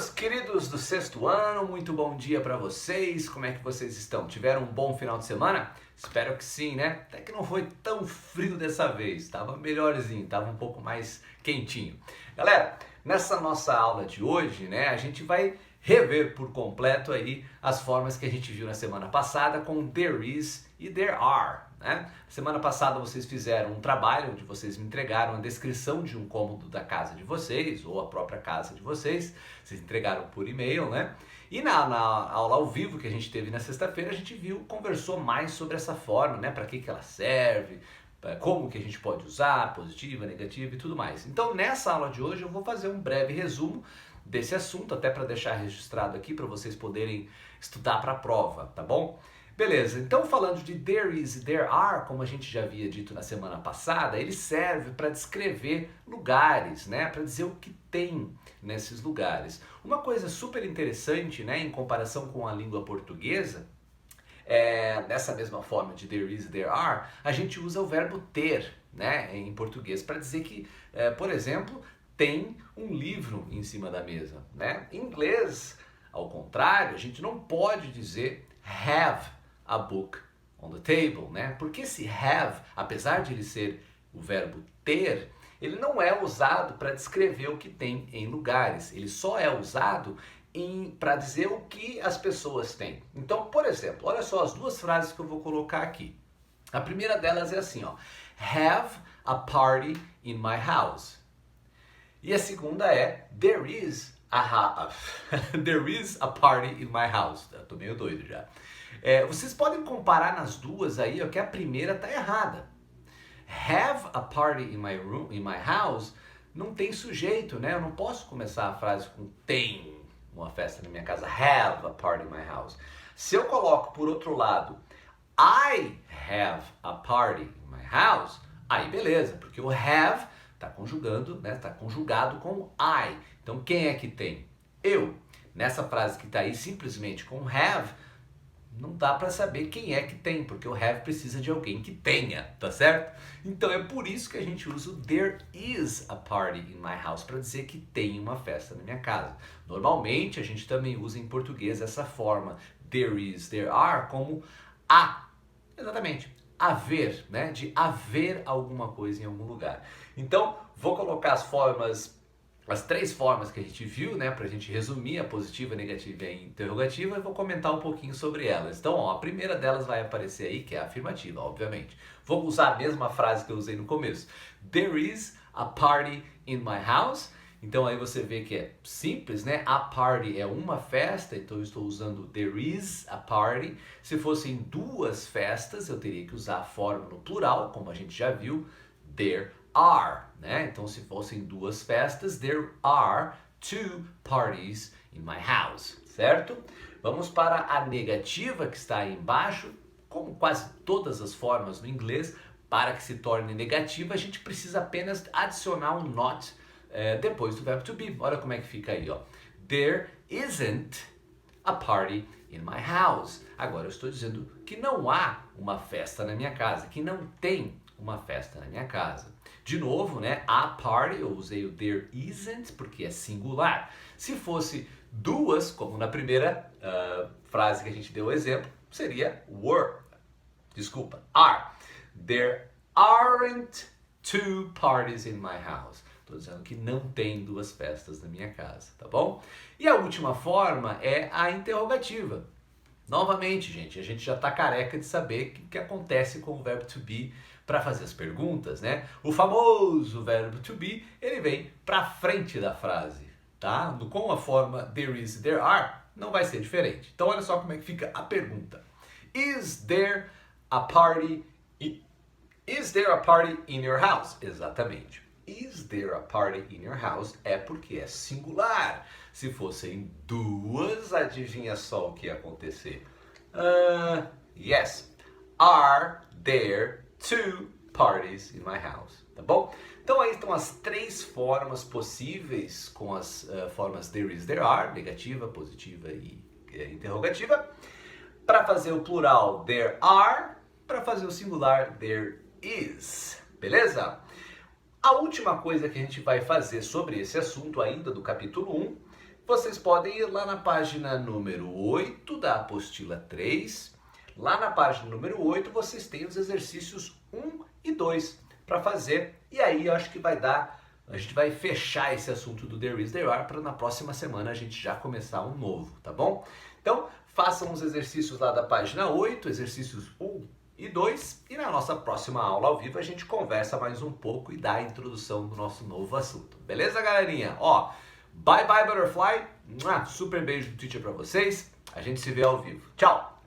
Meus queridos do sexto ano, muito bom dia para vocês. Como é que vocês estão? Tiveram um bom final de semana? Espero que sim, né? Até que não foi tão frio dessa vez, estava melhorzinho, estava um pouco mais quentinho. Galera, nessa nossa aula de hoje, né, a gente vai rever por completo aí as formas que a gente viu na semana passada com there is e there are, né? Semana passada vocês fizeram um trabalho onde vocês me entregaram a descrição de um cômodo da casa de vocês ou a própria casa de vocês. Vocês entregaram por e-mail, né? E na aula ao vivo que a gente teve na sexta-feira, a gente conversou mais sobre essa forma, né? Para que ela serve, como que a gente pode usar, positiva, negativa e tudo mais. Então nessa aula de hoje eu vou fazer um breve resumo desse assunto, até para deixar registrado aqui para vocês poderem estudar para a prova, tá bom? Beleza, então falando de there is e there are, como a gente já havia dito na semana passada, ele serve para descrever lugares, né? Para dizer o que tem nesses lugares. Uma coisa super interessante, né, em comparação com a língua portuguesa, dessa mesma forma de there is e there are, a gente usa o verbo ter, né, em português, para dizer que, por exemplo, tem um livro em cima da mesa, né? Em inglês, ao contrário, a gente não pode dizer have a book on the table, né? Porque esse have, apesar de ele ser o verbo ter, ele não é usado para descrever o que tem em lugares. Ele só é usado para dizer o que as pessoas têm. Então, por exemplo, olha só as duas frases que eu vou colocar aqui. A primeira delas é assim, ó: have a party in my house. E a segunda é there is a party in my house. Eu tô meio doido já. Vocês podem comparar nas duas aí, ó, que a primeira tá errada. Have a party in my house não tem sujeito, né? Eu não posso começar a frase com tem uma festa na minha casa. Have a party in my house. Se eu coloco por outro lado, I have a party in my house, aí beleza, porque o have tá conjugando, né? Tá conjugado com I. Então quem é que tem? Eu. Nessa frase que tá aí simplesmente com have, não dá para saber quem é que tem, porque o have precisa de alguém que tenha, tá certo? Então é por isso que a gente usa o there is a party in my house, para dizer que tem uma festa na minha casa. Normalmente a gente também usa em português essa forma, there is, there are, como há. Exatamente, haver, né? De haver alguma coisa em algum lugar. Então vou colocar as três formas que a gente viu, né, pra gente resumir a positiva, negativa e a interrogativa, e vou comentar um pouquinho sobre elas. Então, ó, a primeira delas vai aparecer aí, que é a afirmativa, obviamente. Vou usar a mesma frase que eu usei no começo. There is a party in my house. Então aí você vê que é simples, né? A party é uma festa, então eu estou usando there is a party. Se fossem duas festas, eu teria que usar a forma no plural, como a gente já viu, there are, né? Então se fossem duas festas, there are two parties in my house, certo? Vamos para a negativa que está aí embaixo. Como quase todas as formas no inglês, para que se torne negativa, a gente precisa apenas adicionar um not depois do verbo to be. Olha como é que fica aí, ó. There isn't a party in my house. Agora eu estou dizendo que não há uma festa na minha casa, que não tem uma festa na minha casa. De novo, né? A party, eu usei o there isn't porque é singular. Se fosse duas, como na primeira frase que a gente deu o exemplo, seria are. There aren't two parties in my house. Estou dizendo que não tem duas festas na minha casa, tá bom? E a última forma é a interrogativa. Novamente, gente, a gente já está careca de saber o que acontece com o verbo to be para fazer as perguntas, né? O famoso verbo to be, ele vem para frente da frase, tá? Com a forma there is, there are, não vai ser diferente. Então olha só como é que fica a pergunta. Is there a party in your house? Exatamente. Is there a party in your house? É porque é singular. Se fossem duas, adivinha só o que ia acontecer. Yes. Are there two parties in my house? Tá bom? Então aí estão as três formas possíveis com as formas there is, there are, negativa, positiva e interrogativa. Para fazer o plural there are, para fazer o singular there is. Beleza? A última coisa que a gente vai fazer sobre esse assunto ainda do capítulo 1 vocês podem ir lá na página número 8 da apostila 3. Lá na página número 8 vocês têm os exercícios 1 e 2 para fazer. E aí eu acho que vai dar, a gente vai fechar esse assunto do There Is, There Are para na próxima semana a gente já começar um novo, tá bom? Então façam os exercícios lá da página 8, exercícios 1 e 2, e na nossa próxima aula ao vivo a gente conversa mais um pouco e dá a introdução do nosso novo assunto. Beleza, galerinha? Ó, bye bye Butterfly, super beijo do teacher para vocês, a gente se vê ao vivo. Tchau!